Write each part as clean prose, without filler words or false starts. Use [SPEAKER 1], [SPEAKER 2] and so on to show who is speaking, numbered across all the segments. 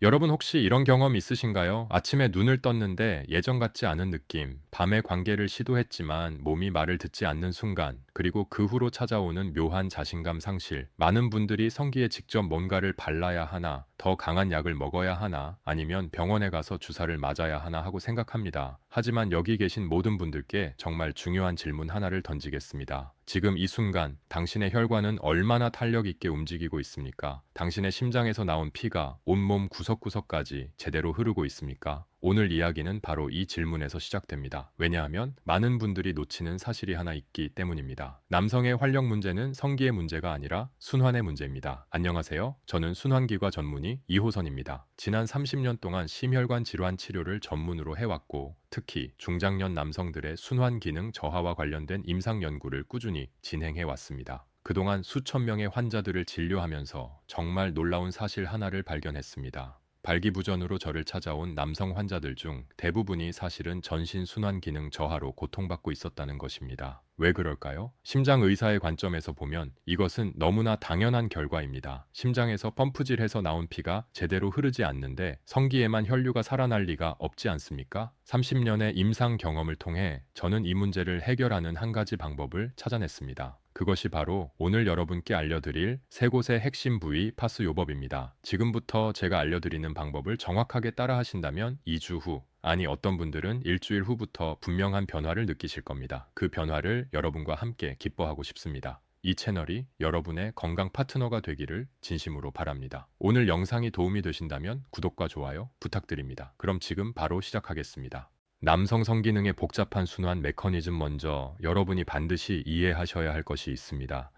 [SPEAKER 1] 여러분 혹시 이런 경험 있으신가요? 아침에 눈을 떴는데 예전 같지 않은 느낌, 밤에 관계를 시도했지만 몸이 말을 듣지 않는 순간, 그리고 그 후로 찾아오는 묘한 자신감 상실. 많은 분들이 성기에 직접 뭔가를 발라야 하나, 더 강한 약을 먹어야 하나, 아니면 병원에 가서 주사를 맞아야 하나 하고 생각합니다. 하지만 여기 계신 모든 분들께 정말 중요한 질문 하나를 던지겠습니다. 지금 이 순간 당신의 혈관은 얼마나 탄력 있게 움직이고 있습니까? 당신의 심장에서 나온 피가 온몸 구석구석까지 제대로 흐르고 있습니까? 오늘 이야기는 바로 이 질문에서 시작됩니다. 왜냐하면 많은 분들이 놓치는 사실이 하나 있기 때문입니다. 남성의 활력 문제는 성기의 문제가 아니라 순환의 문제입니다. 안녕하세요. 저는 순환기과 전문의 이호선입니다. 지난 30년 동안 심혈관 질환 치료를 전문으로 해왔고, 특히 중장년 남성들의 순환 기능 저하와 관련된 임상 연구를 꾸준히 진행해 왔습니다. 그동안 수천 명의 환자들을 진료하면서 정말 놀라운 사실 하나를 발견했습니다. 발기부전으로 저를 찾아온 남성 환자들 중 대부분이 사실은 전신 순환 기능 저하로 고통받고 있었다는 것입니다. 왜 그럴까요? 심장 의사의 관점에서 보면 이것은 너무나 당연한 결과입니다. 심장에서 펌프질해서 나온 피가 제대로 흐르지 않는데 성기에만 혈류가 살아날 리가 없지 않습니까? 30년의 임상 경험을 통해 저는 이 문제를 해결하는 한 가지 방법을 찾아냈습니다. 그것이 바로 오늘 여러분께 알려드릴 세 곳의 핵심 부위 파스 요법입니다. 지금부터 제가 알려드리는 방법을 정확하게 따라 하신다면 2주 후, 아니 어떤 분들은 일주일 후부터 분명한 변화를 느끼실 겁니다. 그 변화를 여러분과 함께 기뻐하고 싶습니다. 이 채널이 여러분의 건강 파트너가 되기를 진심으로 바랍니다. 오늘 영상이 도움이 되신다면 구독과 좋아요 부탁드립니다. 그럼 지금 바로 시작하겠습니다. 남성 성기능의 복잡한 순환 메커니즘, 먼저 여러분이 반드시 이해하셔야 할 것이 있습니다.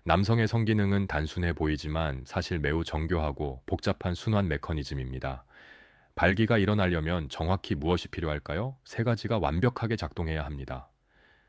[SPEAKER 1] 남성의 성기능은 단순해 보이지만 사실 매우 정교하고 복잡한 순환 메커니즘입니다. 발기가 일어나려면 정확히 무엇이 필요할까요? 세 가지가 완벽하게 작동해야 합니다.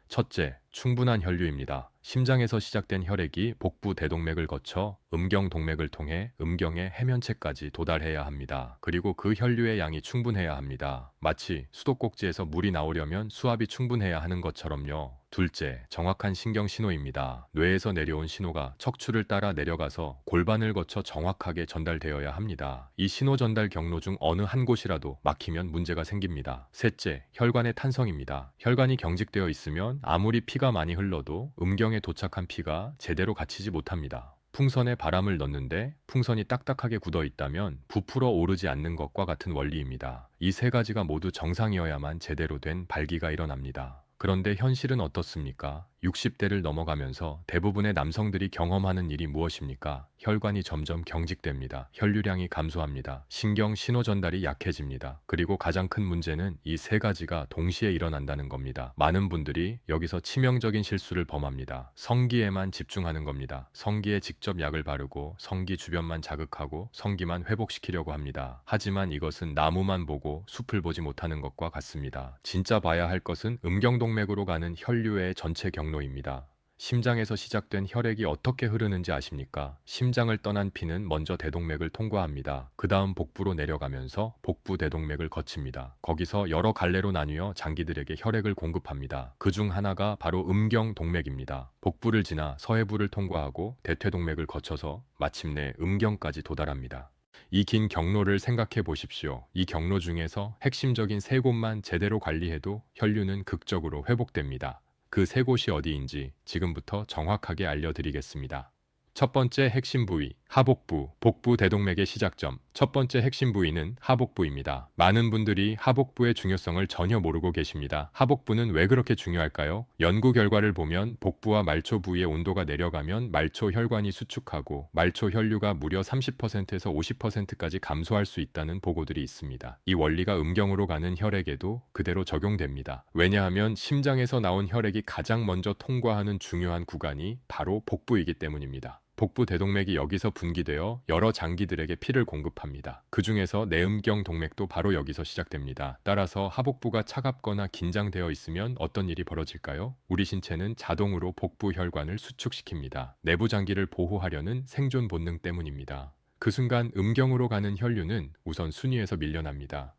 [SPEAKER 1] 첫째, 충분한 혈류입니다. 심장에서 시작된 혈액이 복부 대동맥을 거쳐 음경동맥을 통해 음경의 해면체까지 도달해야 합니다. 그리고 그 혈류의 양이 충분해야 합니다. 마치 수도꼭지에서 물이 나오려면 수압이 충분해야 하는 것처럼요. 둘째, 정확한 신경 신호입니다. 뇌에서 내려온 신호가 척추를 따라 내려가서 골반을 거쳐 정확하게 전달되어야 합니다. 이 신호 전달 경로 중 어느 한 곳이라도 막히면 문제가 생깁니다. 셋째, 혈관의 탄성입니다. 혈관이 경직되어 있으면 아무리 피가 많이 흘러도 음경에 도착한 피가 제대로 갇히지 못합니다. 풍선에 바람을 넣는데 풍선이 딱딱하게 굳어 있다면 부풀어 오르지 않는 것과 같은 원리입니다. 이 세 가지가 모두 정상이어야만 제대로 된 발기가 일어납니다. 그런데 현실은 어떻습니까? 60대를 넘어가면서 대부분의 남성들이 경험하는 일이 무엇입니까? 혈관이 점점 경직됩니다. 혈류량이 감소합니다. 신경 신호 전달이 약해집니다. 그리고 가장 큰 문제는 이 세 가지가 동시에 일어난다는 겁니다. 많은 분들이 여기서 치명적인 실수를 범합니다. 성기에만 집중하는 겁니다. 성기에 직접 약을 바르고 성기 주변만 자극하고 성기만 회복시키려고 합니다. 하지만 이것은 나무만 보고 숲을 보지 못하는 것과 같습니다. 진짜 봐야 할 것은 음경동맥으로 가는 혈류의 전체 경로입니다. 심장에서 시작된 혈액이 어떻게 흐르는지 아십니까? 심장을 떠난 피는 먼저 대동맥을 통과합니다. 그 다음 복부로 내려가면서 복부 대동맥을 거칩니다. 거기서 여러 갈래로 나뉘어 장기들에게 혈액을 공급합니다. 그 중 하나가 바로 음경동맥입니다. 복부를 지나 서해부를 통과하고 대퇴동맥을 거쳐서 마침내 음경까지 도달합니다. 이 긴 경로를 생각해 보십시오. 이 경로 중에서 핵심적인 세 곳만 제대로 관리해도 혈류는 극적으로 회복됩니다. 그 세 곳이 어디인지 지금부터 정확하게 알려드리겠습니다. 첫 번째 핵심 부위, 하복부, 복부 대동맥의 시작점. 첫 번째 핵심 부위는 하복부입니다. 많은 분들이 하복부의 중요성을 전혀 모르고 계십니다. 하복부는 왜 그렇게 중요할까요? 연구 결과를 보면 복부와 말초 부위의 온도가 내려가면 말초 혈관이 수축하고 말초 혈류가 무려 30%에서 50%까지 감소할 수 있다는 보고들이 있습니다. 이 원리가 음경으로 가는 혈액에도 그대로 적용됩니다. 왜냐하면 심장에서 나온 혈액이 가장 먼저 통과하는 중요한 구간이 바로 복부이기 때문입니다. 복부 대동맥이 여기서 분기되어 여러 장기들에게 피를 공급합니다. 그 중에서 내음경 동맥도 바로 여기서 시작됩니다. 따라서 하복부가 차갑거나 긴장되어 있으면 어떤 일이 벌어질까요? 우리 신체는 자동으로 복부 혈관을 수축시킵니다. 내부 장기를 보호하려는 생존 본능 때문입니다. 그 순간 음경으로 가는 혈류는 우선 순위에서 밀려납니다.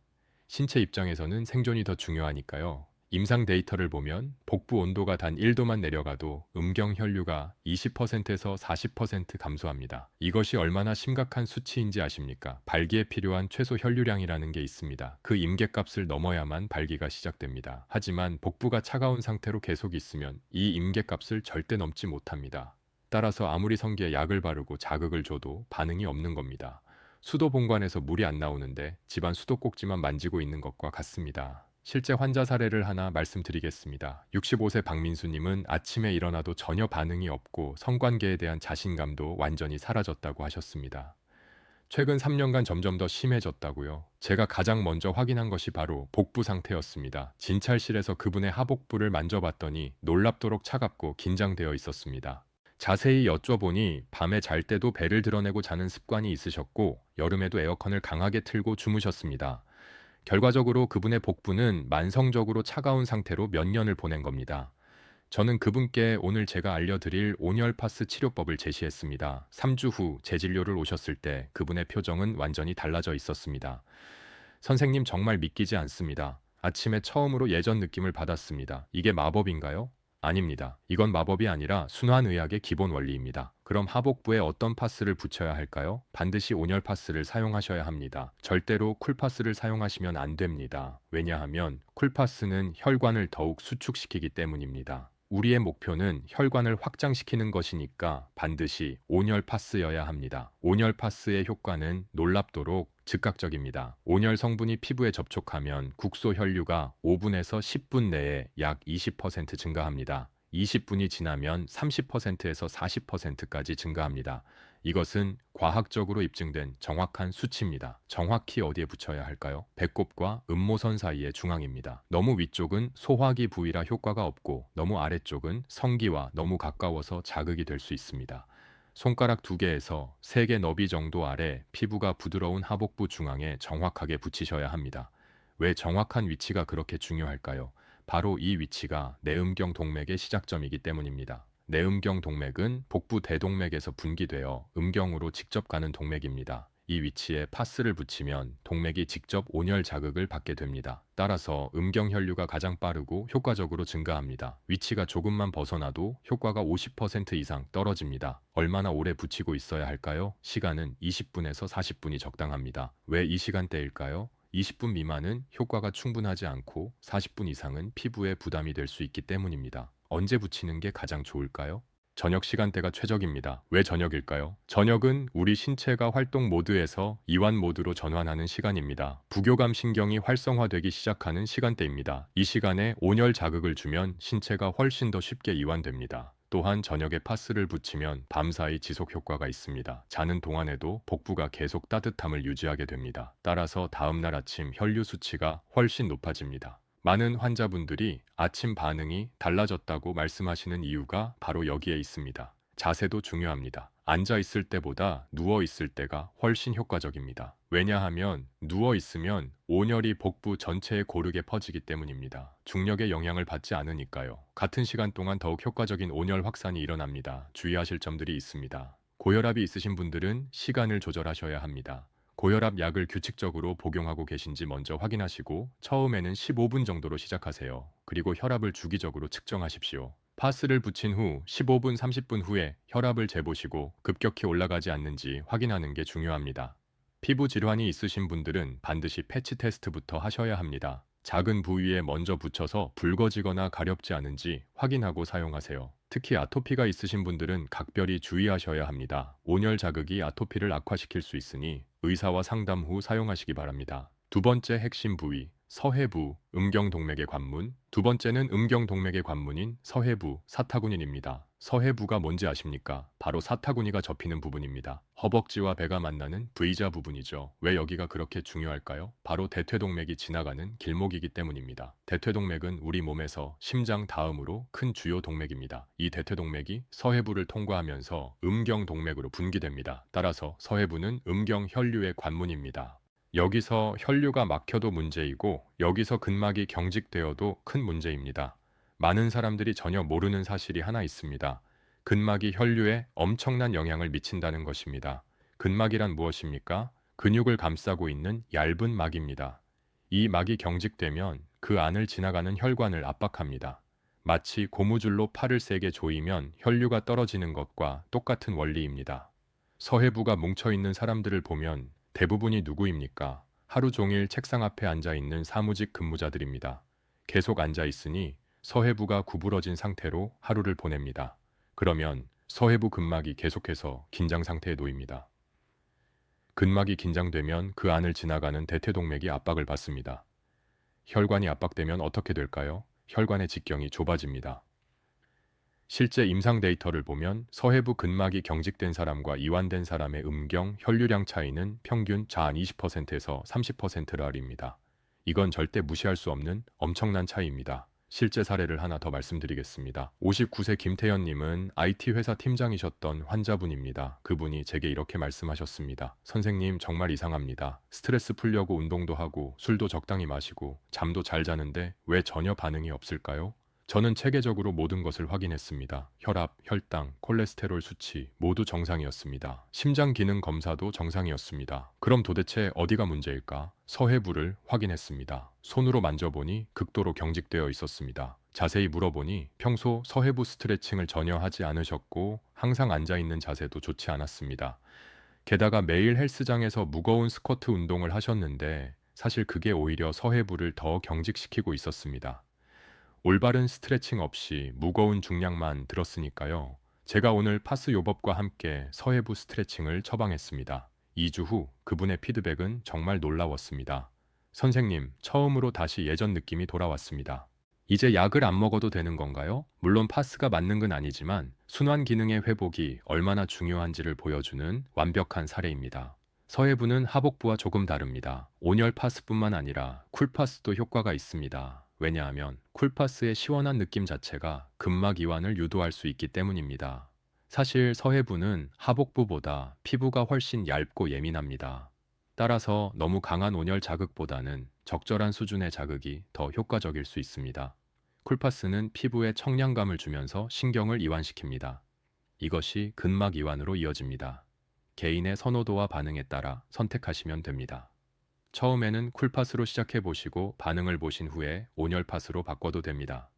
[SPEAKER 1] 신체 입장에서는 생존이 더 중요하니까요. 임상 데이터를 보면 복부 온도가 단 1도만 내려가도 음경 혈류가 20%에서 40% 감소합니다. 이것이 얼마나 심각한 수치인지 아십니까? 발기에 필요한 최소 혈류량이라는 게 있습니다. 그 임계값을 넘어야만 발기가 시작됩니다. 하지만 복부가 차가운 상태로 계속 있으면 이 임계값을 절대 넘지 못합니다. 따라서 아무리 성기에 약을 바르고 자극을 줘도 반응이 없는 겁니다. 수도 본관에서 물이 안 나오는데 집안 수도꼭지만 만지고 있는 것과 같습니다. 실제 환자 사례를 하나 말씀드리겠습니다. 65세 박민수님은 아침에 일어나도 전혀 반응이 없고 성관계에 대한 자신감도 완전히 사라졌다고 하셨습니다. 최근 3년간 점점 더 심해졌다고요. 제가 가장 먼저 확인한 것이 바로 복부 상태였습니다. 진찰실에서 그분의 하복부를 만져봤더니 놀랍도록 차갑고 긴장되어 있었습니다. 자세히 여쭤보니 밤에 잘 때도 배를 드러내고 자는 습관이 있으셨고 여름에도 에어컨을 강하게 틀고 주무셨습니다. 결과적으로 그분의 복부는 만성적으로 차가운 상태로 몇 년을 보낸 겁니다. 저는 그분께 오늘 제가 알려드릴 온열파스 치료법을 제시했습니다. 3주 후 재진료를 오셨을 때 그분의 표정은 완전히 달라져 있었습니다. 선생님 정말 믿기지 않습니다. 아침에 처음으로 예전 느낌을 받았습니다. 이게 마법인가요? 아닙니다. 이건 마법이 아니라 순환의학의 기본 원리입니다. 그럼 하복부에 어떤 파스를 붙여야 할까요? 반드시 온열 파스를 사용하셔야 합니다. 절대로 쿨파스를 사용하시면 안 됩니다. 왜냐하면 쿨파스는 혈관을 더욱 수축시키기 때문입니다. 우리의 목표는 혈관을 확장시키는 것이니까 반드시 온열 파스여야 합니다. 온열 파스의 효과는 놀랍도록 즉각적입니다. 온열 성분이 피부에 접촉하면 국소 혈류가 5분에서 10분 내에 약 20% 증가합니다. 20분이 지나면 30%에서 40%까지 증가합니다. 이것은 과학적으로 입증된 정확한 수치입니다. 정확히 어디에 붙여야 할까요? 배꼽과 음모선 사이의 중앙입니다. 너무 위쪽은 소화기 부위라 효과가 없고 너무 아래쪽은 성기와 너무 가까워서 자극이 될 수 있습니다. 손가락 2개에서 3개 너비 정도 아래 피부가 부드러운 하복부 중앙에 정확하게 붙이셔야 합니다. 왜 정확한 위치가 그렇게 중요할까요? 바로 이 위치가 내음경 동맥의 시작점이기 때문입니다. 내음경 동맥은 복부 대동맥에서 분기되어 음경으로 직접 가는 동맥입니다. 이 위치에 파스를 붙이면 동맥이 직접 온열 자극을 받게 됩니다. 따라서 음경 혈류가 가장 빠르고 효과적으로 증가합니다. 위치가 조금만 벗어나도 효과가 50% 이상 떨어집니다. 얼마나 오래 붙이고 있어야 할까요? 시간은 20분에서 40분이 적당합니다. 왜 이 시간대일까요? 20분 미만은 효과가 충분하지 않고 40분 이상은 피부에 부담이 될 수 있기 때문입니다. 언제 붙이는 게 가장 좋을까요? 저녁 시간대가 최적입니다. 왜 저녁일까요? 저녁은 우리 신체가 활동 모드에서 이완 모드로 전환하는 시간입니다. 부교감 신경이 활성화되기 시작하는 시간대입니다. 이 시간에 온열 자극을 주면 신체가 훨씬 더 쉽게 이완됩니다. 또한 저녁에 파스를 붙이면 밤사이 지속 효과가 있습니다. 자는 동안에도 복부가 계속 따뜻함을 유지하게 됩니다. 따라서 다음날 아침 혈류 수치가 훨씬 높아집니다. 많은 환자분들이 아침 반응이 달라졌다고 말씀하시는 이유가 바로 여기에 있습니다. 자세도 중요합니다. 앉아 있을 때보다 누워 있을 때가 훨씬 효과적입니다. 왜냐하면 누워 있으면 온열이 복부 전체에 고르게 퍼지기 때문입니다. 중력의 영향을 받지 않으니까요. 같은 시간 동안 더욱 효과적인 온열 확산이 일어납니다. 주의하실 점들이 있습니다. 고혈압이 있으신 분들은 시간을 조절하셔야 합니다. 고혈압 약을 규칙적으로 복용하고 계신지 먼저 확인하시고 처음에는 15분 정도로 시작하세요. 그리고 혈압을 주기적으로 측정하십시오. 파스를 붙인 후 15분, 30분 후에 혈압을 재보시고 급격히 올라가지 않는지 확인하는 게 중요합니다. 피부 질환이 있으신 분들은 반드시 패치 테스트부터 하셔야 합니다. 작은 부위에 먼저 붙여서 붉어지거나 가렵지 않은지 확인하고 사용하세요. 특히 아토피가 있으신 분들은 각별히 주의하셔야 합니다. 온열 자극이 아토피를 악화시킬 수 있으니 의사와 상담 후 사용하시기 바랍니다. 두 번째 핵심 부위, 서해부, 음경동맥의 관문. 두 번째는 음경동맥의 관문인 서해부, 사타구니입니다. 서해부가 뭔지 아십니까? 바로 사타구니가 접히는 부분입니다. 허벅지와 배가 만나는 V자 부분이죠. 왜 여기가 그렇게 중요할까요? 바로 대퇴동맥이 지나가는 길목이기 때문입니다. 대퇴동맥은 우리 몸에서 심장 다음으로 큰 주요 동맥입니다. 이 대퇴동맥이 서해부를 통과하면서 음경동맥으로 분기됩니다. 따라서 서해부는 음경혈류의 관문입니다. 여기서 혈류가 막혀도 문제이고 여기서 근막이 경직되어도 큰 문제입니다. 많은 사람들이 전혀 모르는 사실이 하나 있습니다. 근막이 혈류에 엄청난 영향을 미친다는 것입니다. 근막이란 무엇입니까? 근육을 감싸고 있는 얇은 막입니다. 이 막이 경직되면 그 안을 지나가는 혈관을 압박합니다. 마치 고무줄로 팔을 세게 조이면 혈류가 떨어지는 것과 똑같은 원리입니다. 서해부가 뭉쳐있는 사람들을 보면 대부분이 누구입니까? 하루 종일 책상 앞에 앉아 있는 사무직 근무자들입니다. 계속 앉아 있으니 서해부가 구부러진 상태로 하루를 보냅니다. 그러면 서해부 근막이 계속해서 긴장 상태에 놓입니다. 근막이 긴장되면 그 안을 지나가는 대퇴동맥이 압박을 받습니다. 혈관이 압박되면 어떻게 될까요? 혈관의 직경이 좁아집니다. 실제 임상 데이터를 보면 서해부 근막이 경직된 사람과 이완된 사람의 음경, 혈류량 차이는 평균 자한 20%에서 30%라입니다. 이건 절대 무시할 수 없는 엄청난 차이입니다. 실제 사례를 하나 더 말씀드리겠습니다. 59세 김태현님은 IT 회사 팀장이셨던 환자분입니다. 그분이 제게 이렇게 말씀하셨습니다. 선생님, 정말 이상합니다. 스트레스 풀려고 운동도 하고 술도 적당히 마시고 잠도 잘 자는데 왜 전혀 반응이 없을까요? 저는 체계적으로 모든 것을 확인했습니다. 혈압, 혈당, 콜레스테롤 수치 모두 정상이었습니다. 심장 기능 검사도 정상이었습니다. 그럼 도대체 어디가 문제일까? 서해부를 확인했습니다. 손으로 만져보니 극도로 경직되어 있었습니다. 자세히 물어보니 평소 서해부 스트레칭을 전혀 하지 않으셨고 항상 앉아있는 자세도 좋지 않았습니다. 게다가 매일 헬스장에서 무거운 스쿼트 운동을 하셨는데 사실 그게 오히려 서해부를 더 경직시키고 있었습니다. 올바른 스트레칭 없이 무거운 중량만 들었으니까요. 제가 오늘 파스 요법과 함께 서해부 스트레칭을 처방했습니다. 2주 후 그분의 피드백은 정말 놀라웠습니다. 선생님, 처음으로 다시 예전 느낌이 돌아왔습니다. 이제 약을 안 먹어도 되는 건가요? 물론 파스가 맞는 건 아니지만 순환 기능의 회복이 얼마나 중요한지를 보여주는 완벽한 사례입니다. 서해부는 하복부와 조금 다릅니다. 온열 파스뿐만 아니라 쿨파스도 효과가 있습니다. 왜냐하면 쿨파스의 시원한 느낌 자체가 근막 이완을 유도할 수 있기 때문입니다. 사실 서해부는 하복부보다 피부가 훨씬 얇고 예민합니다. 따라서 너무 강한 온열 자극보다는 적절한 수준의 자극이 더 효과적일 수 있습니다. 쿨파스는 피부에 청량감을 주면서 신경을 이완시킵니다. 이것이 근막 이완으로 이어집니다. 개인의 선호도와 반응에 따라 선택하시면 됩니다. 처음에는 쿨팟으로 시작해보시고 반응을 보신 후에 온열팟으로 바꿔도 됩니다.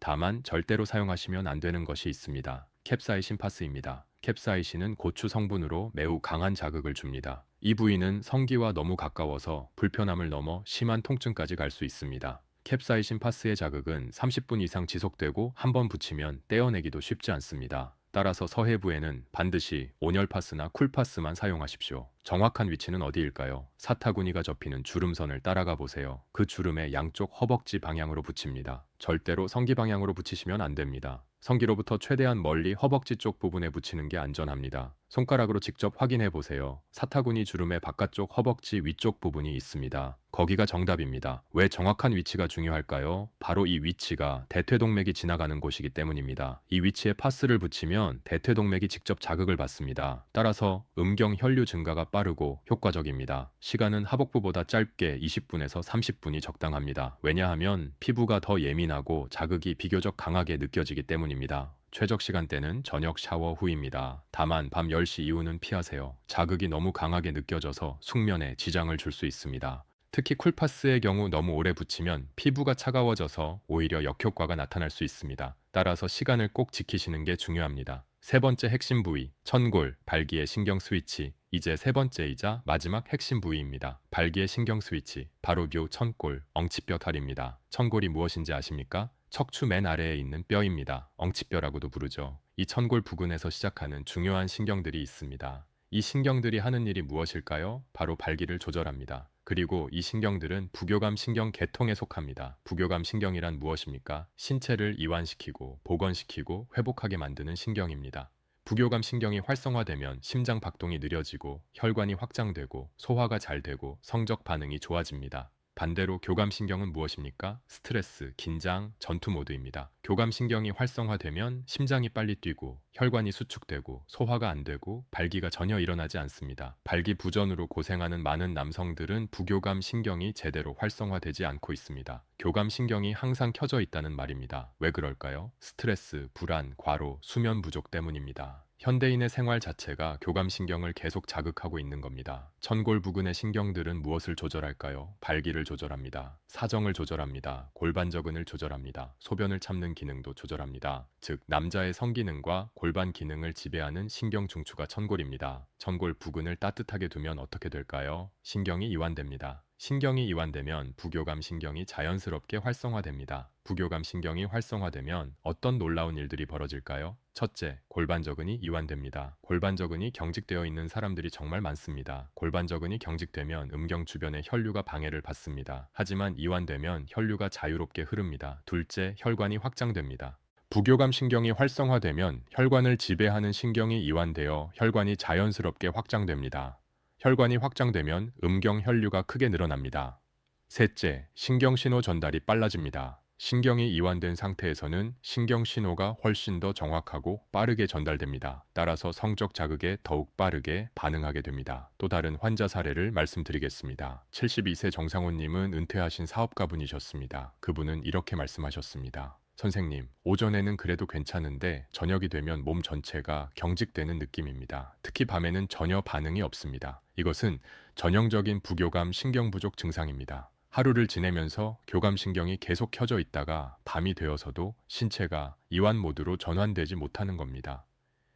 [SPEAKER 1] 다만 절대로 사용하시면 안 되는 것이 있습니다. 캡사이신 파스입니다. 캡사이신은 고추 성분으로 매우 강한 자극을 줍니다. 이 부위는 성기와 너무 가까워서 불편함을 넘어 심한 통증까지 갈 수 있습니다. 캡사이신 파스의 자극은 30분 이상 지속되고 한 번 붙이면 떼어내기도 쉽지 않습니다. 따라서 서해부에는 반드시 온열파스나 쿨파스만 사용하십시오. 정확한 위치는 어디일까요? 사타구니가 접히는 주름선을 따라가 보세요. 그 주름의 양쪽 허벅지 방향으로 붙입니다. 절대로 성기 방향으로 붙이시면 안 됩니다. 성기로부터 최대한 멀리 허벅지 쪽 부분에 붙이는 게 안전합니다. 손가락으로 직접 확인해 보세요. 사타구니 주름의 바깥쪽 허벅지 위쪽 부분이 있습니다. 거기가 정답입니다. 왜 정확한 위치가 중요할까요? 바로 이 위치가 대퇴동맥이 지나가는 곳이기 때문입니다. 이 위치에 파스를 붙이면 대퇴동맥이 직접 자극을 받습니다. 따라서 음경 혈류 증가가 빠르고 효과적입니다. 시간은 하복부보다 짧게 20분에서 30분이 적당합니다. 왜냐하면 피부가 더 예민하고 자극이 비교적 강하게 느껴지기 때문입니다. 최적 시간대는 저녁 샤워 후입니다. 다만 밤 10시 이후는 피하세요. 자극이 너무 강하게 느껴져서 숙면에 지장을 줄 수 있습니다. 특히 쿨파스의 경우 너무 오래 붙이면 피부가 차가워져서 오히려 역효과가 나타날 수 있습니다. 따라서 시간을 꼭 지키시는 게 중요합니다. 세 번째 핵심 부위, 천골, 발기의 신경 스위치. 이제 세 번째이자 마지막 핵심 부위입니다. 발기의 신경 스위치, 바로 요 천골, 엉치뼈 탈입니다. 천골이 무엇인지 아십니까? 척추 맨 아래에 있는 뼈입니다. 엉치뼈라고도 부르죠. 이 천골 부근에서 시작하는 중요한 신경들이 있습니다. 이 신경들이 하는 일이 무엇일까요? 바로 발기를 조절합니다. 그리고 이 신경들은 부교감 신경 계통에 속합니다. 부교감 신경이란 무엇입니까? 신체를 이완시키고 복원시키고 회복하게 만드는 신경입니다. 부교감 신경이 활성화되면 심장 박동이 느려지고 혈관이 확장되고 소화가 잘 되고 성적 반응이 좋아집니다. 반대로 교감신경은 무엇입니까? 스트레스, 긴장, 전투 모드입니다. 교감신경이 활성화되면 심장이 빨리 뛰고 혈관이 수축되고 소화가 안 되고 발기가 전혀 일어나지 않습니다. 발기 부전으로 고생하는 많은 남성들은 부교감 신경이 제대로 활성화되지 않고 있습니다. 교감 신경이 항상 켜져 있다는 말입니다. 왜 그럴까요? 스트레스, 불안, 과로, 수면 부족 때문입니다. 현대인의 생활 자체가 교감신경을 계속 자극하고 있는 겁니다. 천골 부근의 신경들은 무엇을 조절할까요? 발기를 조절합니다. 사정을 조절합니다. 골반저근을 조절합니다. 소변을 참는 기능도 조절합니다. 즉, 남자의 성기능과 골반 기능을 지배하는 신경 중추가 천골입니다. 천골 부근을 따뜻하게 두면 어떻게 될까요? 신경이 이완됩니다. 신경이 이완되면 부교감 신경이 자연스럽게 활성화됩니다. 부교감 신경이 활성화되면 어떤 놀라운 일들이 벌어질까요? 첫째, 골반저근이 이완됩니다. 골반저근이 경직되어 있는 사람들이 정말 많습니다. 골반저근이 경직되면 음경 주변의 혈류가 방해를 받습니다. 하지만 이완되면 혈류가 자유롭게 흐릅니다. 둘째, 혈관이 확장됩니다. 부교감 신경이 활성화되면 혈관을 지배하는 신경이 이완되어 혈관이 자연스럽게 확장됩니다. 혈관이 확장되면 음경 혈류가 크게 늘어납니다. 셋째, 신경신호 전달이 빨라집니다. 신경이 이완된 상태에서는 신경신호가 훨씬 더 정확하고 빠르게 전달됩니다. 따라서 성적 자극에 더욱 빠르게 반응하게 됩니다. 또 다른 환자 사례를 말씀드리겠습니다. 72세 정상호님은 은퇴하신 사업가분이셨습니다. 그분은 이렇게 말씀하셨습니다. 선생님, 오전에는 그래도 괜찮은데 저녁이 되면 몸 전체가 경직되는 느낌입니다. 특히 밤에는 전혀 반응이 없습니다. 이것은 전형적인 부교감 신경부족 증상입니다. 하루를 지내면서 교감신경이 계속 켜져 있다가 밤이 되어서도 신체가 이완 모드로 전환되지 못하는 겁니다.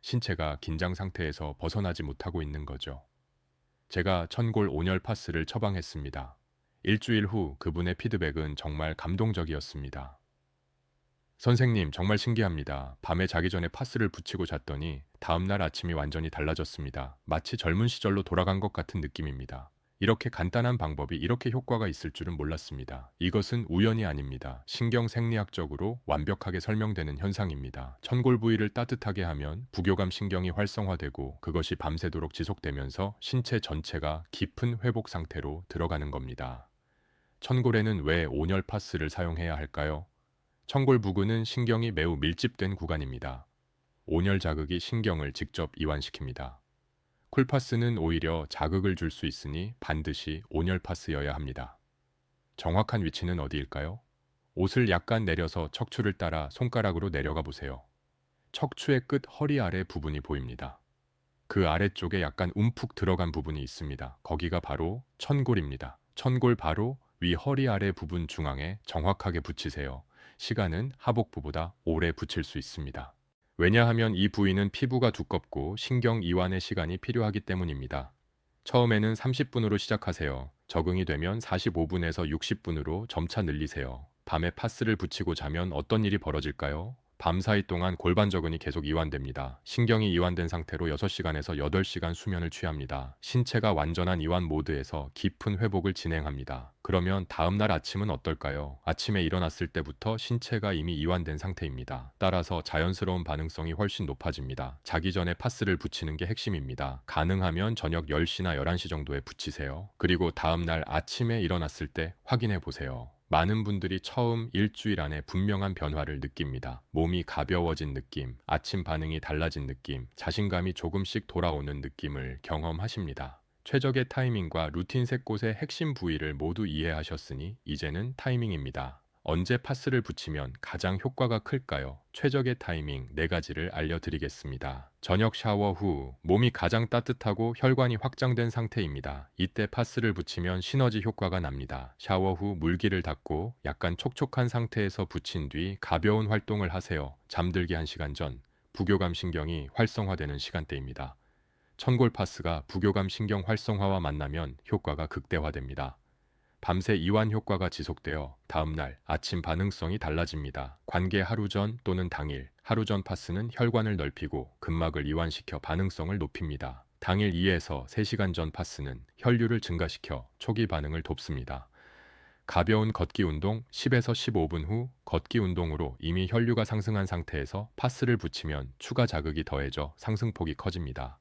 [SPEAKER 1] 신체가 긴장 상태에서 벗어나지 못하고 있는 거죠. 제가 천골 온열 파스를 처방했습니다. 일주일 후 그분의 피드백은 정말 감동적이었습니다. 선생님, 정말 신기합니다. 밤에 자기 전에 파스를 붙이고 잤더니 다음날 아침이 완전히 달라졌습니다. 마치 젊은 시절로 돌아간 것 같은 느낌입니다. 이렇게 간단한 방법이 이렇게 효과가 있을 줄은 몰랐습니다. 이것은 우연이 아닙니다. 신경 생리학적으로 완벽하게 설명되는 현상입니다. 천골 부위를 따뜻하게 하면 부교감 신경이 활성화되고 그것이 밤새도록 지속되면서 신체 전체가 깊은 회복 상태로 들어가는 겁니다. 천골에는 왜 온열 파스를 사용해야 할까요? 천골 부근은 신경이 매우 밀집된 구간입니다. 온열 자극이 신경을 직접 이완시킵니다. 쿨파스는 오히려 자극을 줄 수 있으니 반드시 온열파스여야 합니다. 정확한 위치는 어디일까요? 옷을 약간 내려서 척추를 따라 손가락으로 내려가 보세요. 척추의 끝 허리 아래 부분이 보입니다. 그 아래쪽에 약간 움푹 들어간 부분이 있습니다. 거기가 바로 천골입니다. 천골 바로 위 허리 아래 부분 중앙에 정확하게 붙이세요. 시간은 하복부보다 오래 붙일 수 있습니다. 왜냐하면 이 부위는 피부가 두껍고 신경 이완의 시간이 필요하기 때문입니다. 처음에는 30분으로 시작하세요. 적응이 되면 45분에서 60분으로 점차 늘리세요. 밤에 파스를 붙이고 자면 어떤 일이 벌어질까요? 밤사이 동안 골반저근이 계속 이완됩니다. 신경이 이완된 상태로 6시간에서 8시간 수면을 취합니다. 신체가 완전한 이완 모드에서 깊은 회복을 진행합니다. 그러면 다음날 아침은 어떨까요? 아침에 일어났을 때부터 신체가 이미 이완된 상태입니다. 따라서 자연스러운 반응성이 훨씬 높아집니다. 자기 전에 파스를 붙이는 게 핵심입니다. 가능하면 저녁 10시나 11시 정도에 붙이세요. 그리고 다음날 아침에 일어났을 때 확인해 보세요. 많은 분들이 처음 일주일 안에 분명한 변화를 느낍니다. 몸이 가벼워진 느낌, 아침 반응이 달라진 느낌, 자신감이 조금씩 돌아오는 느낌을 경험하십니다. 최적의 타이밍과 루틴 세 곳의 핵심 부위를 모두 이해하셨으니 이제는 타이밍입니다. 언제 파스를 붙이면 가장 효과가 클까요? 최적의 타이밍 4가지를 알려드리겠습니다. 저녁 샤워 후 몸이 가장 따뜻하고 혈관이 확장된 상태입니다. 이때 파스를 붙이면 시너지 효과가 납니다. 샤워 후 물기를 닦고 약간 촉촉한 상태에서 붙인 뒤 가벼운 활동을 하세요. 잠들기 1시간 전 부교감 신경이 활성화되는 시간대입니다. 천골 파스가 부교감 신경 활성화와 만나면 효과가 극대화됩니다. 밤새 이완 효과가 지속되어 다음날 아침 반응성이 달라집니다. 관계 하루 전 또는 당일, 하루 전 파스는 혈관을 넓히고 근막을 이완시켜 반응성을 높입니다. 당일 2에서 3시간 전 파스는 혈류를 증가시켜 초기 반응을 돕습니다. 가벼운 걷기 운동 10에서 15분 후 걷기 운동으로 이미 혈류가 상승한 상태에서 파스를 붙이면 추가 자극이 더해져 상승폭이 커집니다.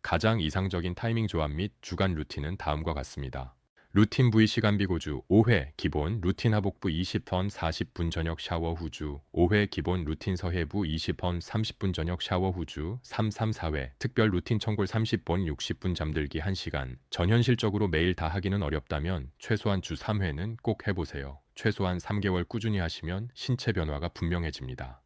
[SPEAKER 1] 가장 이상적인 타이밍 조합 및 주간 루틴은 다음과 같습니다. 루틴 부위 시간 비고주 5회 기본 루틴 하복부 20번 40분 저녁 샤워 후주 5회 기본 루틴 서해부 20번 30분 저녁 샤워 후주 334회 특별 루틴 천골 30번 60분 잠들기 1시간 전 현실적으로 매일 다 하기는 어렵다면 최소한 주 3회는 꼭 해보세요. 최소한 3개월 꾸준히 하시면 신체 변화가 분명해집니다.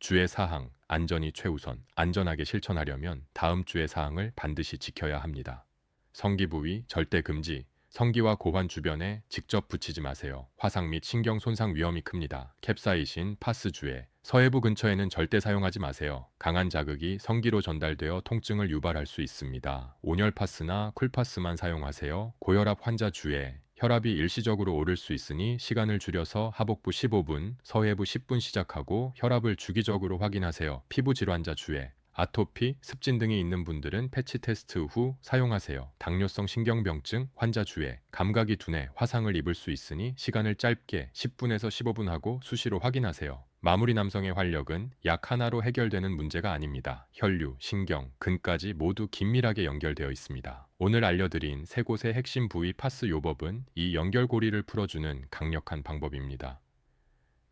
[SPEAKER 1] 주의 사항, 안전이 최우선. 안전하게 실천하려면 다음 주의 사항을 반드시 지켜야 합니다. 성기 부위 절대 금지. 성기와 고환 주변에 직접 붙이지 마세요. 화상 및 신경 손상 위험이 큽니다. 캡사이신, 파스 주의. 서해부 근처에는 절대 사용하지 마세요. 강한 자극이 성기로 전달되어 통증을 유발할 수 있습니다. 온열 파스나 쿨파스만 사용하세요. 고혈압 환자 주의. 혈압이 일시적으로 오를 수 있으니 시간을 줄여서 하복부 15분, 서해부 10분 시작하고 혈압을 주기적으로 확인하세요. 피부 질환자 주의. 아토피, 습진 등이 있는 분들은 패치 테스트 후 사용하세요. 당뇨성 신경병증 환자 주의. 감각이 둔해 화상을 입을 수 있으니 시간을 짧게 10분에서 15분 하고 수시로 확인하세요. 마무리 남성의 활력은 약 하나로 해결되는 문제가 아닙니다. 혈류, 신경, 근까지 모두 긴밀하게 연결되어 있습니다. 오늘 알려드린 세 곳의 핵심 부위 파스 요법은 이 연결고리를 풀어주는 강력한 방법입니다.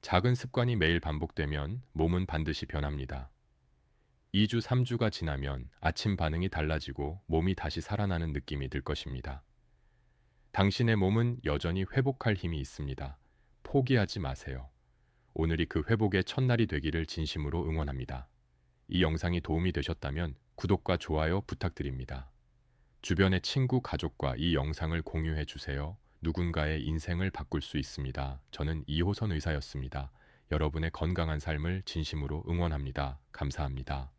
[SPEAKER 1] 작은 습관이 매일 반복되면 몸은 반드시 변합니다. 2주, 3주가 지나면 아침 반응이 달라지고 몸이 다시 살아나는 느낌이 들 것입니다. 당신의 몸은 여전히 회복할 힘이 있습니다. 포기하지 마세요. 오늘이 그 회복의 첫날이 되기를 진심으로 응원합니다. 이 영상이 도움이 되셨다면 구독과 좋아요 부탁드립니다. 주변의 친구, 가족과 이 영상을 공유해 주세요. 누군가의 인생을 바꿀 수 있습니다. 저는 이호선 의사였습니다. 여러분의 건강한 삶을 진심으로 응원합니다. 감사합니다.